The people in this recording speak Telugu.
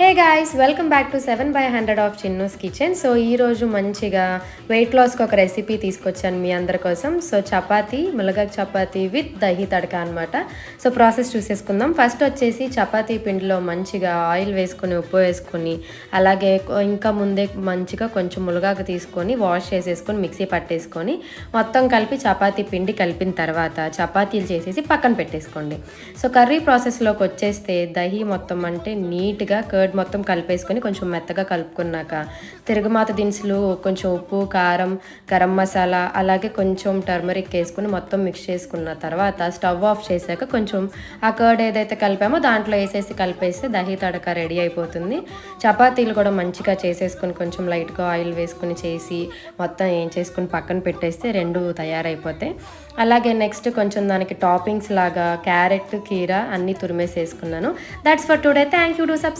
Hey guys, welcome back to 7/100 of Chinnu's kitchen. So ఈరోజు మంచిగా వెయిట్ లాస్కి ఒక రెసిపీ తీసుకొచ్చాను మీ అందరి కోసం. సో చపాతీ, ములగాకు చపాతీ విత్ దహి తడక అనమాట. So process చూసేసుకుందాం. ఫస్ట్ వచ్చేసి చపాతీ పిండిలో మంచిగా ఆయిల్ వేసుకొని, ఉప్పు వేసుకొని, అలాగే ఇంకా ముందే మంచిగా కొంచెం ములగాకు తీసుకొని వాష్ చేసేసుకొని మిక్సీ పట్టేసుకొని మొత్తం కలిపి చపాతీ పిండి కలిపిన తర్వాత చపాతీలు చేసేసి పక్కన పెట్టేసుకోండి. సో కర్రీ ప్రాసెస్లోకి వచ్చేస్తే దహి మొత్తం అంటే నీట్గా మొత్తం కలిపేసుకొని కొంచెం మెత్తగా కలుపుకున్నాక తిరగమాత దినుసులు, కొంచెం ఉప్పు, కారం, గరం మసాలా, అలాగే కొంచెం టర్మరిక్ వేసుకుని మొత్తం మిక్స్ చేసుకున్న తర్వాత స్టవ్ ఆఫ్ చేశాక కొంచెం ఆ కర్డ్ ఏదైతే కలిపామో దాంట్లో వేసేసి కలిపేస్తే దహి తడక రెడీ అయిపోతుంది. చపాతీలు కూడా మంచిగా చేసేసుకొని కొంచెం లైట్గా ఆయిల్ వేసుకుని చేసి మొత్తం ఏం చేసుకుని పక్కన పెట్టేస్తే రెండు తయారైపోతాయి. అలాగే నెక్స్ట్ కొంచెం దానికి టాపింగ్స్ లాగా క్యారెట్, కీరా అన్నీ తురిమేసి వేసుకున్నాను. That's for today. Thank you. To subscribe.